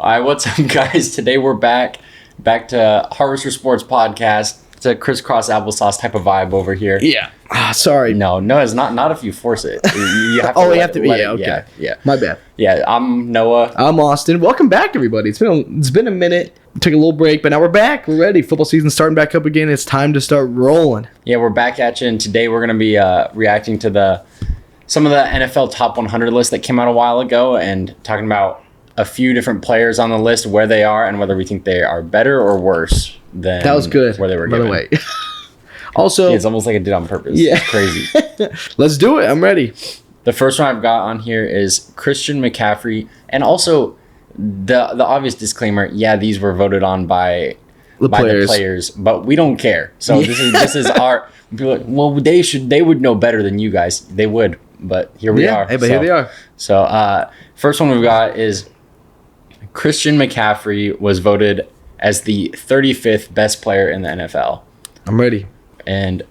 All right, what's up, guys? Today we're back to Harvester Sports Podcast. It's a crisscross applesauce type of vibe over here. Yeah. Sorry. No, it's not if you force it. You have to we have to. Yeah. Okay. Yeah. My bad. Yeah, I'm Noah. I'm Austin. Welcome back, everybody. It's been a minute. Took a little break, but now we're back. We're ready. Football season's starting back up again. It's time to start rolling. Yeah, we're back at you, and today we're going to be reacting to some of the NFL Top 100 list that came out a while ago and talking about a few different players on the list, where they are, and whether we think they are better or worse than that was good, where they were by given. the way. Also, yeah, it's almost like I did on purpose. Yeah. It's crazy. Let's do it. I'm ready. The first one I've got on here is Christian McCaffrey, and also the obvious disclaimer. Yeah, these were voted on by the players, but we don't care. So this is our. People like, well, they would know better than you guys. They would, but here we are. Hey, but here they are. So first one we've got is Christian McCaffrey was voted as the 35th best player in the NFL. I'm ready. And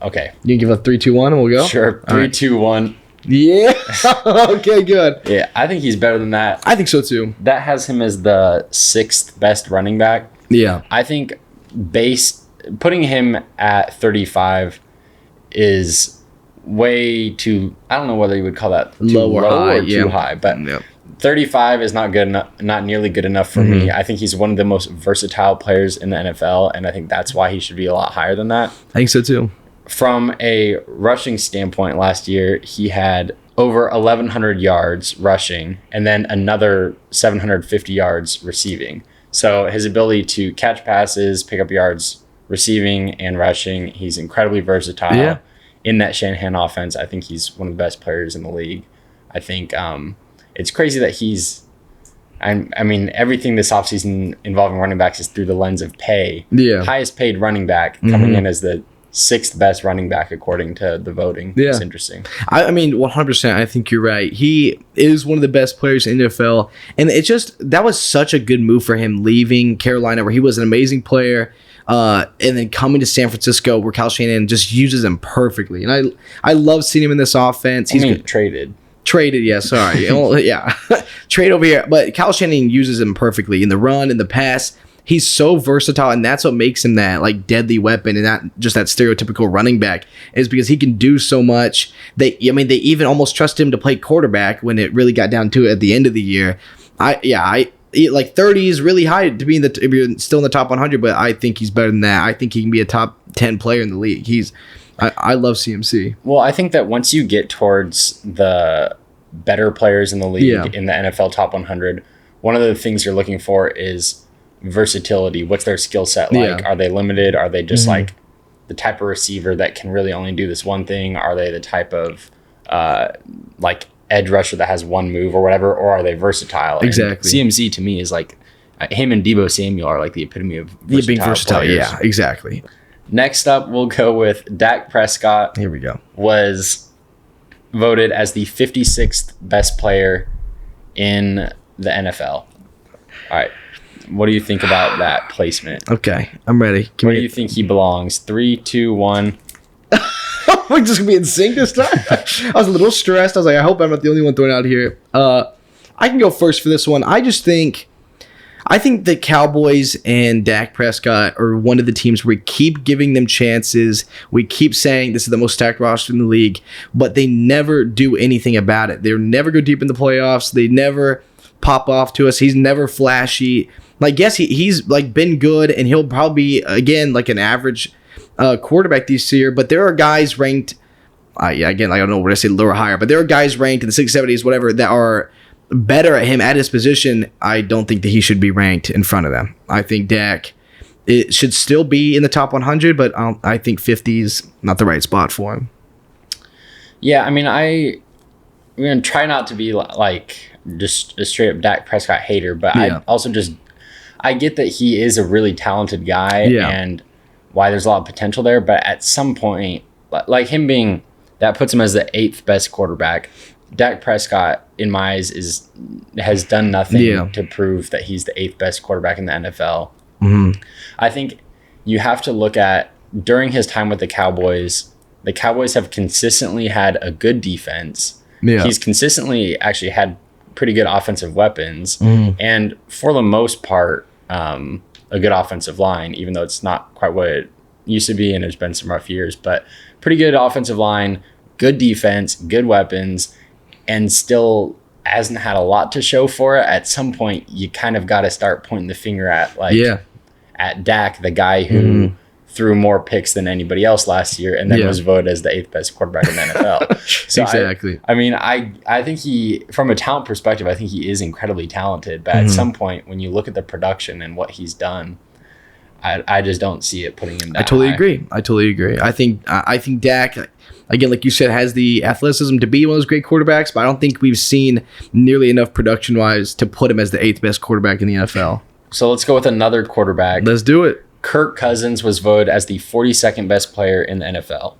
okay, you can give a 3, 2, 1, and we'll go. Sure, 3, 2, 1. Yeah. Okay, good. Yeah, I think he's better than that. I think so too. That has him as the 6th best running back. Yeah. I think putting him at 35 is way too. I don't know whether you would call that too low or too high, but 35 is not good enough, not nearly good enough for me. I think he's one of the most versatile players in the NFL, and I think that's why he should be a lot higher than that. I think so too. From a rushing standpoint, last year he had over 1,100 yards rushing and then another 750 yards receiving. So his ability to catch passes, pick up yards, receiving and rushing, he's incredibly versatile. Yeah. In that Shanahan offense. I think he's one of the best players in the league. I think it's crazy that he's I mean, everything this offseason involving running backs is through the lens of pay. Yeah. Highest paid running back coming in as the 6th best running back according to the voting. Yeah. It's interesting. I mean, 100%. I think you're right. He is one of the best players in the NFL. And that was such a good move for him leaving Carolina, where he was an amazing player. And then coming to San Francisco, where Kyle Shanahan just uses him perfectly. And I love seeing him in this offense. He's traded. Traded, yeah, sorry. Yeah. Trade over here. But Kyle Shanahan uses him perfectly in the run, in the pass. He's so versatile, and that's what makes him that like deadly weapon and not just that stereotypical running back, is because he can do so much. They even almost trust him to play quarterback when it really got down to it at the end of the year. Like 30 is really high to be if you're still in the top 100, but I think he's better than that. I think he can be a top 10 player in the league. I love CMC. Well, I think that once you get towards the better players in the league in the NFL Top 100, one of the things you're looking for is versatility. What's their skill set like? Are they limited? Are they just like the type of receiver that can really only do this one thing? Are they the type of like edge rusher that has one move or whatever, or are they versatile? Exactly. And CMC to me is like him and Deebo Samuel are like the epitome of versatile players. Yeah, exactly. Next up, we'll go with Dak Prescott. Here we go. Was voted as the 56th best player in the NFL. All right. What do you think about that placement? Okay, I'm ready. Where do you think he belongs? 3, 2, 1. We're just gonna be in sync this time. I was a little stressed. I was like, I hope I'm not the only one throwing out here. I can go first for this one. I think the Cowboys and Dak Prescott are one of the teams where we keep giving them chances. We keep saying this is the most stacked roster in the league, but they never do anything about it. They never go deep in the playoffs. They never pop off to us. He's never flashy. Like, yes, he's like been good, and he'll probably be again like an average quarterback this year. But there are guys ranked, again, I don't know what I say, lower or higher, but there are guys ranked in the 670s, whatever, that are better at him at his position. I don't think that he should be ranked in front of them. I think Dak should still be in the top 100, but I think 50 is not the right spot for him. Yeah, I mean, I'm going to try not to be like just a straight up Dak Prescott hater, but I also I get that he is a really talented guy and why there's a lot of potential there, but at some point, like him being, that puts him as the 8th best quarterback. Dak Prescott, in my eyes, has done nothing to prove that he's the 8th best quarterback in the NFL. I think you have to look at, during his time with the Cowboys have consistently had a good defense. He's consistently actually had pretty good offensive weapons, and for the most part, a good offensive line, even though it's not quite what it used to be, and there's been some rough years, but pretty good offensive line, good defense, good weapons, and still hasn't had a lot to show for it. At some point, you kind of got to start pointing the finger at at Dak, the guy who threw more picks than anybody else last year, and then was voted as the 8th best quarterback in the NFL. So exactly. I think he, from a talent perspective, I think he is incredibly talented. But at some point, when you look at the production and what he's done, I just don't see it putting him that I totally high. agree. I think Dak, again, like you said, has the athleticism to be one of those great quarterbacks, but I don't think we've seen nearly enough production-wise to put him as the 8th best quarterback in the NFL. So let's go with another quarterback. Let's do it. Kirk Cousins was voted as the 42nd best player in the NFL.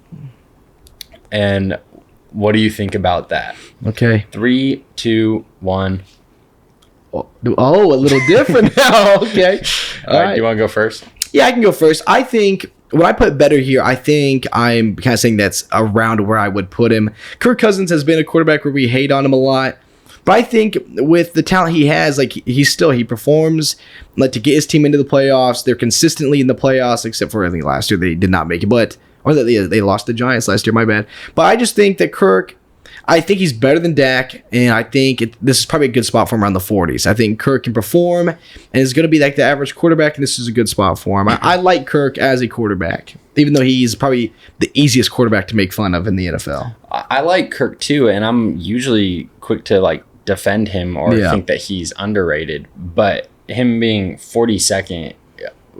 And what do you think about that? Okay. 3, 2, 1. Oh, a little different now. Okay. All right. Do you want to go first? Yeah, I can go first. I think when I put better here, I think I'm kind of saying that's around where I would put him. Kirk Cousins has been a quarterback where we hate on him a lot. But I think with the talent he has, like he performs like to get his team into the playoffs. They're consistently in the playoffs, except for I think last year they did not make it, they lost the Giants last year. My bad. But I just think that Kirk, I think he's better than Dak, and I think this is probably a good spot for him around the 40s. I think Kirk can perform, and is going to be like the average quarterback, and this is a good spot for him. I like Kirk as a quarterback, even though he's probably the easiest quarterback to make fun of in the NFL. I like Kirk too, and I'm usually quick to defend him or think that he's underrated, but him being 42nd,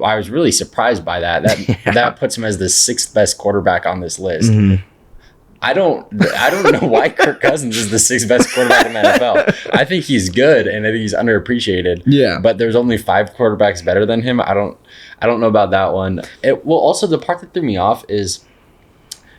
I was really surprised by that. That puts him as the 6th best quarterback on this list. I don't know why Kirk Cousins is the 6th best quarterback in the NFL. I think he's good, and I think he's underappreciated. Yeah, but there's only 5 quarterbacks better than him. I don't know about that one. Also, the part that threw me off is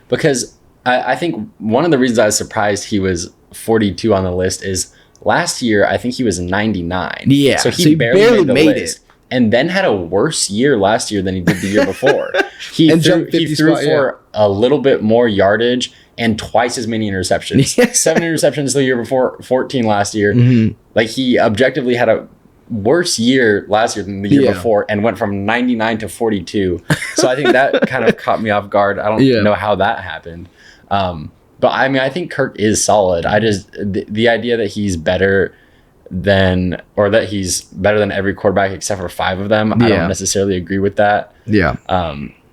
because I think one of the reasons I was surprised he was 42 on the list is last year I think he was 99. Yeah, so he barely made the list. And then had a worse year last year than he did the year before. He threw for a little bit more yardage and twice as many interceptions. 7 interceptions the year before, 14 last year. He objectively had a worse year last year than the year before and went from 99 to 42. So I think that kind of caught me off guard. I don't know how that happened. But I think Kirk is solid. I just the idea that he's better than every quarterback except for 5 of them, I don't necessarily agree with that. Yeah.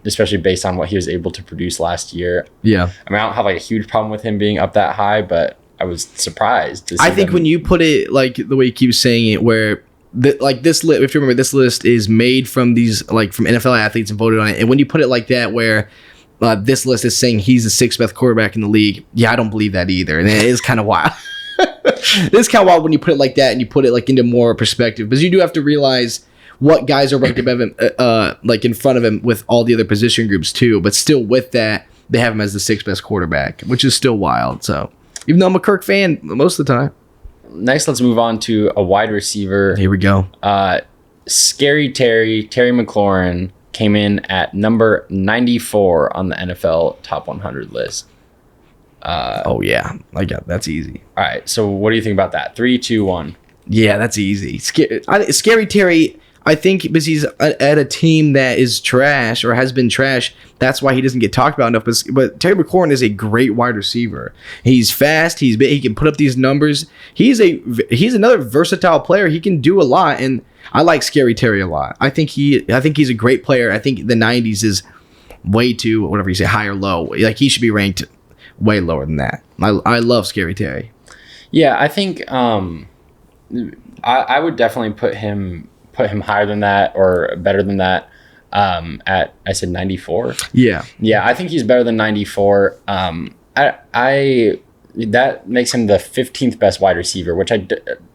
Especially based on what he was able to produce last year. Yeah. I don't have a huge problem with him being up that high, but I was surprised. I think when you put it the way you keep saying it, where this list, if you remember, this list is made from these from NFL athletes and voted on it, and when you put it like that, where this list is saying he's the 6th best quarterback in the league, I don't believe that either, and it is kind of wild. This is kind of wild when you put it like that and you put it into more perspective, because you do have to realize what guys are ranked above him, in front of him with all the other position groups too. But still, with that, they have him as the 6th best quarterback, which is still wild. So, even though I'm a Kirk fan most of the time. Next, let's move on to a wide receiver. Here we go. Scary Terry McLaurin came in at number 94 on the NFL Top 100 list. That's easy. All right, so what do you think about that? 3, 2, 1. Yeah, that's easy. Scary Terry, I think because he's at a team that is trash or has been trash, that's why he doesn't get talked about enough. But Terry McLaurin is a great wide receiver. He's fast. He's big. He can put up these numbers. He's another versatile player. He can do a lot, and I like Scary Terry a lot. I think he's a great player. I think the 90s is way too, whatever you say, high or low. He should be ranked way lower than that. I love Scary Terry. Yeah, I think I would definitely put him higher than that or better than that. At I said 94. Yeah, I think he's better than 94. That makes him the 15th best wide receiver, which I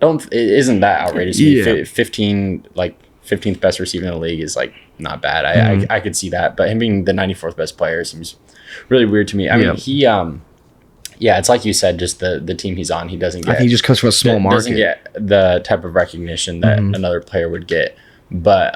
don't. It isn't that outrageous. Yeah. 15th best receiver in the league is not bad. I could see that, but him being the 94th best player seems really weird to me. I mean, he it's like you said, just the team he's on, he doesn't get. I think he just comes from a small market. Doesn't get the type of recognition that another player would get. But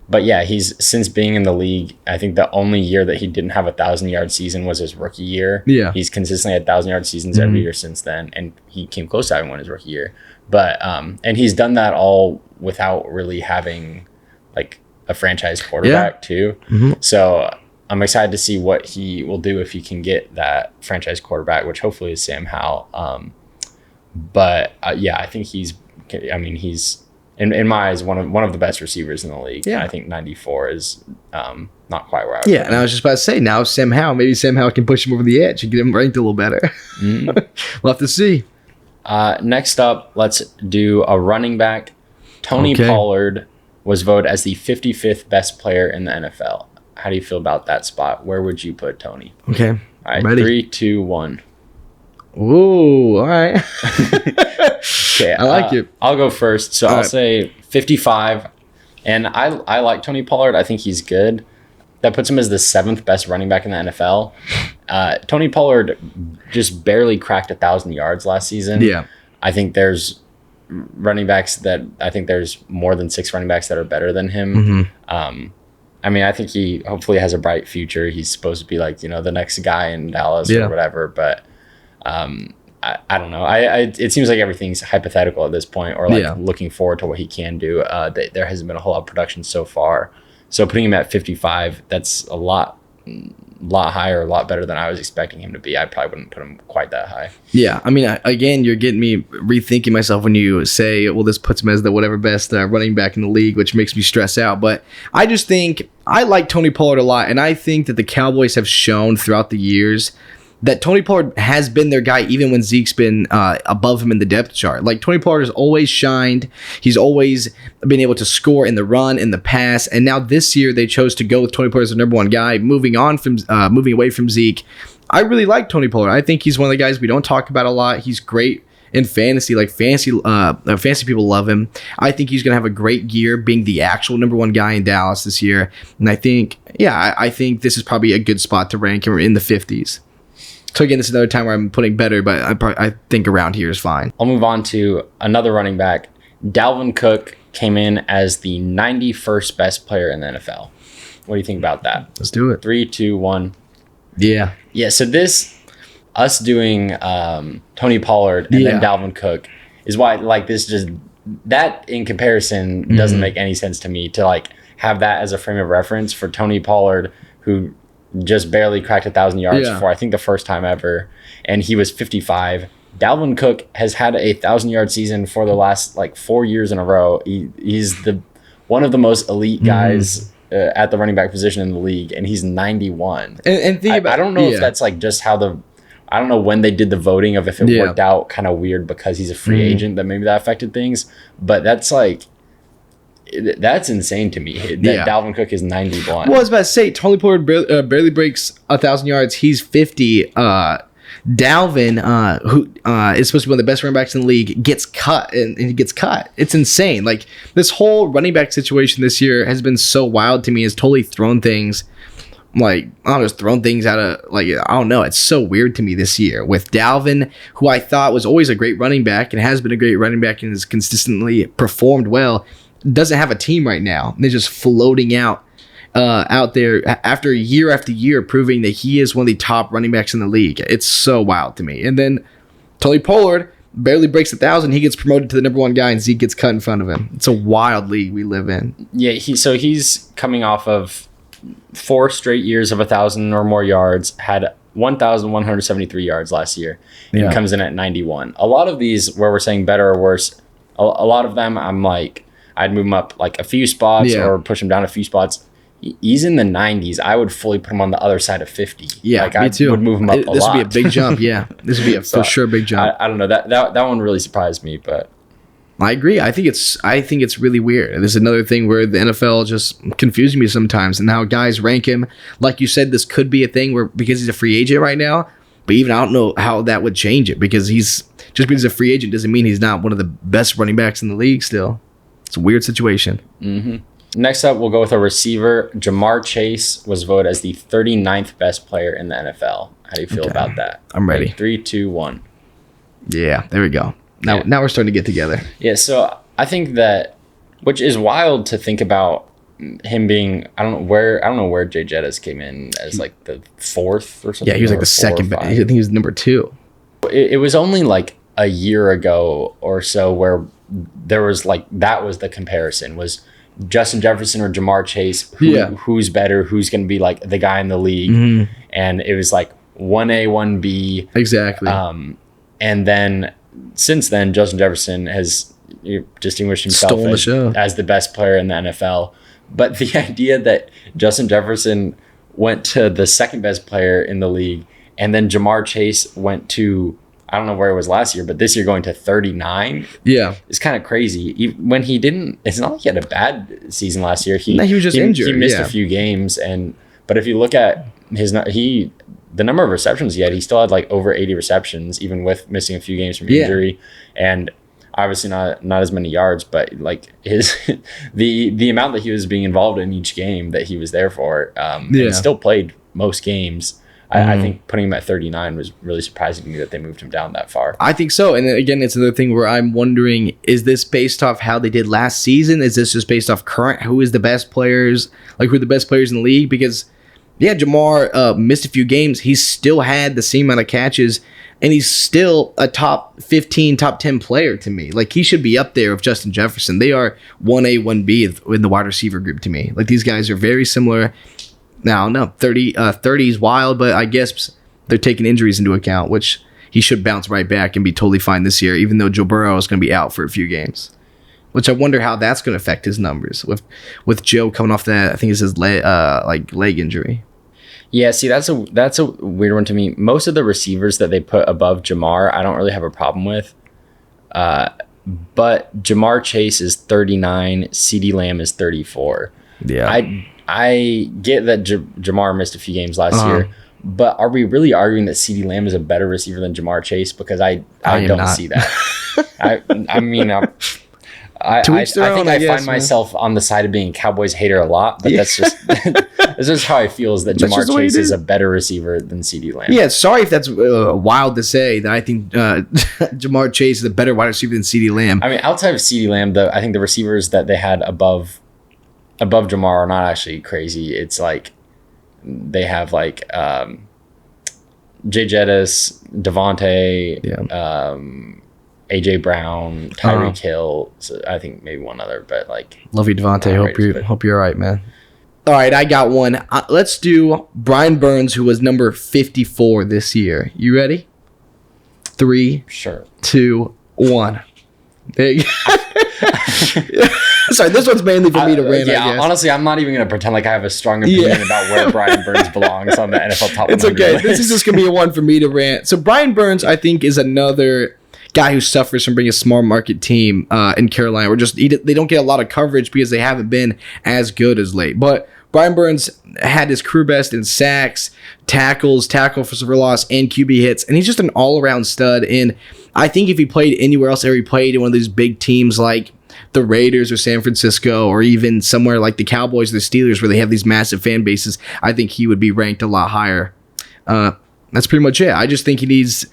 But yeah, he's since being in the league, I think the only year that he didn't have a 1,000-yard season was his rookie year. Yeah. He's consistently had 1,000-yard seasons every year since then, and he came close to having one his rookie year. But and he's done that all without really having like a franchise quarterback too. So I'm excited to see what he will do if he can get that franchise quarterback, which hopefully is Sam Howell. But yeah, I think he's in my eyes one of the best receivers in the league. Yeah. I think 94 is not quite where I would and I was just about to say, now Sam Howell, maybe Sam Howell can push him over the edge and get him ranked a little better. We'll have to see. Next up, let's do a running back. Tony Pollard was voted as the 55th best player in the NFL. How do you feel about that spot? Where would you put Tony? Okay. All right, ready. 3, 2, 1. Ooh, all right. Okay, I like it. I'll go first. So I'll say 55. And I like Tony Pollard. I think he's good. That puts him as the 7th best running back in the NFL. Tony Pollard just barely cracked 1,000 yards last season. Yeah. I think there's more than 6 running backs that are better than him. I mean, I think he hopefully has a bright future. He's supposed to be like, the next guy in Dallas or whatever. But I don't know. It seems like everything's hypothetical at this point, or like looking forward to what he can do. There hasn't been a whole lot of production so far. So putting him at 55, that's a lot higher, a lot better than I was expecting him to be. I probably wouldn't put him quite that high. Yeah, I mean, again, you're getting me rethinking myself when you say, well, this puts him as the whatever best running back in the league, which makes me stress out. But I just think I like Tony Pollard a lot, and I think that the Cowboys have shown throughout the years that Tony Pollard has been their guy even when Zeke's been above him in the depth chart. Like, Tony Pollard has always shined. He's always been able to score in the run, in the pass. And now this year they chose to go with Tony Pollard as the number one guy, moving away from Zeke. I really like Tony Pollard. I think he's one of the guys we don't talk about a lot. He's great in fantasy. Like, fantasy people love him. I think he's going to have a great year being the actual number one guy in Dallas this year. And I think this is probably a good spot to rank him in the 50s. So again, this is another time where I'm putting better, but I think around here is fine. I'll move on to another running back. Dalvin Cook came in as the 91st best player in the NFL. What do you think about that? Let's do it. 3, 2, 1. Yeah. Yeah, so us doing Tony Pollard and then Dalvin Cook is why, like, this just, that in comparison doesn't make any sense to me, to like have that as a frame of reference for Tony Pollard, who just barely cracked 1,000 yards for, I think, the first time ever, and he was 55. Dalvin Cook has had a 1,000-yard season for the last 4 years in a row. He's one of the most elite guys at the running back position in the league, and he's 91. And think about, I don't know if that's just how I don't know when they did the voting of if it worked out kind of weird because he's a free agent, that maybe that affected things, but that's insane to me that Dalvin Cook is 91. Well, I was about to say, Tony Pollard barely breaks 1,000 yards. He's 50. Dalvin, who is supposed to be one of the best running backs in the league, gets cut, and he gets cut. It's insane. Like, this whole running back situation this year has been so wild to me. It's totally thrown things, thrown things out of, I don't know. It's so weird to me this year with Dalvin, who I thought was always a great running back and has been a great running back and has consistently performed well. Doesn't have a team right now. They're just floating out there after year, proving that he is one of the top running backs in the league. It's so wild to me. And then Tony Pollard barely breaks 1,000. He gets promoted to the number one guy, and Zeke gets cut in front of him. It's a wild league we live in. Yeah, he's coming off of 4 straight years of 1,000 or more yards. Had 1,173 yards last year, and comes in at 91. A lot of these where we're saying better or worse, a lot of them I'm like, I'd move him up a few spots or push him down a few spots. He's in the 90s. I would fully put him on the other side of 50. Yeah, me too. I would move him up a lot. This would be a big jump. Yeah, this would be for sure a big jump. I don't know. That one really surprised me, but I agree. I think it's really weird. This is another thing where the NFL just confuses me sometimes, and how guys rank him. Like you said, this could be a thing where, because he's a free agent right now, but even I don't know how that would change it, because just because he's a free agent doesn't mean he's not one of the best running backs in the league still. It's a weird situation. Mm-hmm. Next up, we'll go with a receiver. Jamar Chase was voted as the 39th best player in the NFL. How do you feel about that? I'm ready. 3, 2, 1. Yeah, there we go. Now we're starting to get together. Yeah, so I think that, which is wild to think about him being, I don't know where Jay Jettis came in as like the 4th or something. Yeah, he was like the second. I think he was number 2. It was only like a year ago or so where there was like, that was the comparison, was Justin Jefferson or Jamar Chase, who's better, who's going to be like the guy in the league. And it was like 1A, 1B. Exactly. And then since then, Justin Jefferson has distinguished himself as the best player in the NFL. But the idea that Justin Jefferson went to the second best player in the league, and then Jamar Chase went to, I don't know where it was last year, but this year going to 39. Yeah. It's kind of crazy. When he didn't, it's not like he had a bad season last year. He was just injured. He missed a few games. But if you look at the number of receptions he had, he still had like over 80 receptions, even with missing a few games from injury. And obviously not as many yards, but like the amount that he was being involved in each game that he was there for, and still played most games. I think putting him at 39 was really surprising to me that they moved him down that far. I think so. And again, it's another thing where I'm wondering, is this based off how they did last season? Is this just based off current? Who are the best players in the league? Because, Jamar missed a few games. He's still had the same amount of catches, and he's still a top 15, top 10 player to me. Like, he should be up there with Justin Jefferson. They are 1A, 1B in the wide receiver group to me. Like, these guys are very similar. Now, no, 30 is wild, but I guess they're taking injuries into account, which he should bounce right back and be totally fine this year, even though Joe Burrow is going to be out for a few games. Which I wonder how that's going to affect his numbers with Joe coming off that, I think it's his leg injury. Yeah, see, that's a weird one to me. Most of the receivers that they put above Jamar, I don't really have a problem with. But Jamar Chase is 39, CeeDee Lamb is 34. Yeah. I get that Jamar missed a few games last year, but are we really arguing that CeeDee Lamb is a better receiver than Jamar Chase? Because I don't see that. I mean, I think I find myself on the side of being a Cowboys hater a lot, but that's just how I feel, is that Jamar Chase is a better receiver than CeeDee Lamb. Yeah, sorry if that's wild to say that I think Jamar Chase is a better wide receiver than CeeDee Lamb. I mean, outside of CeeDee Lamb, I think the receivers that they had above Jamar are not actually crazy. It's like they have like Jay Jettis, Devontae, AJ Brown, Tyreek Hill. So I think maybe one other, but like, love you, Devontae. Hope you're all right, man. All right, I got one. Let's do Brian Burns, who was number 54 this year. You ready? 3, sure, 2, 1. There you go. Sorry, this one's mainly for me to rant. Yeah, honestly, I'm not even going to pretend like I have a strong opinion about where Brian Burns belongs on the NFL top 100 It's okay. list. This is just going to be a one for me to rant. So Brian Burns, I think, is another guy who suffers from being a small market team in Carolina. They don't get a lot of coverage because they haven't been as good as late. But Brian Burns had his career best in sacks, tackle for loss, and QB hits, and he's just an all-around stud. And I think if he played anywhere else, or he played in one of these big teams like the Raiders or San Francisco, or even somewhere like the Cowboys or the Steelers, where they have these massive fan bases, I think he would be ranked a lot higher. That's pretty much it. I just think he needs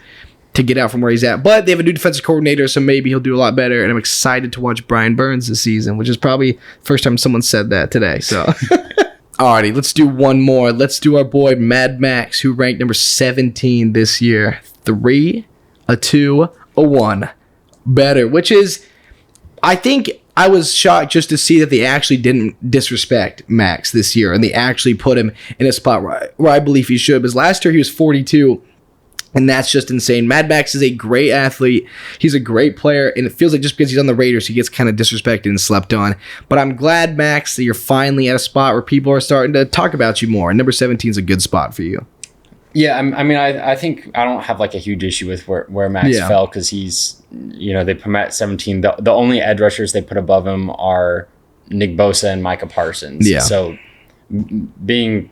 to get out from where he's at. But they have a new defensive coordinator, so maybe he'll do a lot better. And I'm excited to watch Brian Burns this season, which is probably the first time someone said that today. So, alrighty, let's do one more. Let's do our boy Mad Max, who ranked number 17 this year. 3, a 2, a 1. Better, which is, I think I was shocked just to see that they actually didn't disrespect Max this year, and they actually put him in a spot where I believe he should. Because last year he was 42, and that's just insane. Mad Max is a great athlete. He's a great player, and it feels like just because he's on the Raiders, he gets kind of disrespected and slept on. But I'm glad, Max, that you're finally at a spot where people are starting to talk about you more. And number 17 is a good spot for you. Yeah, I mean, I think I don't have like a huge issue with where Max fell, because he's, they put him at 17. The only edge rushers they put above him are Nick Bosa and Micah Parsons. Yeah. So being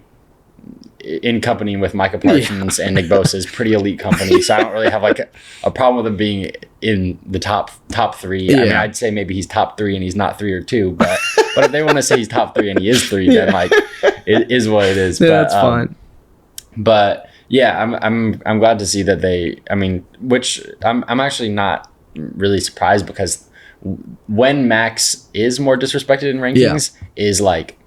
in company with Micah Parsons and Nick Bosa is pretty elite company. So I don't really have like a problem with him being in the top 3. Yeah. I mean, I'd say maybe he's top 3 and he's not 3 or 2, but if they want to say he's top 3 and he is 3, then like it is what it is. Yeah, that's fine. But yeah, I'm glad to see that which I'm actually not really surprised, because when Max is more disrespected in rankings is like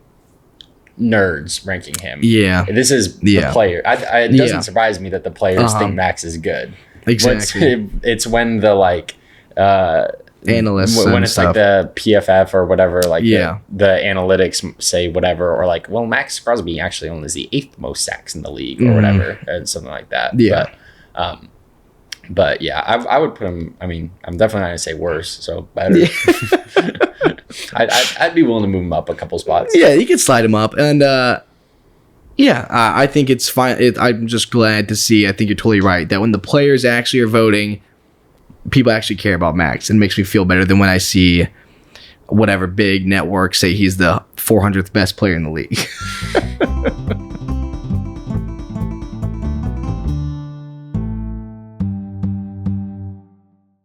nerds ranking him. Yeah. This is the player. It doesn't surprise me that the players think Max is good. Exactly. It's when the like analysts when it's stuff. like the PFF or whatever, like the analytics say whatever, or like, well, Maxx Crosby actually only has the 8th most sacks in the league or whatever, and something like that. Yeah. But yeah, I would put him. I mean, I'm definitely not gonna say worse, so better. Yeah. I'd be willing to move him up a couple spots. Yeah, you can slide him up, and I think it's fine. I'm just glad to see. I think you're totally right that when the players actually are voting, people actually care about Max, and it makes me feel better than when I see whatever big network say he's the 400th best player in the league.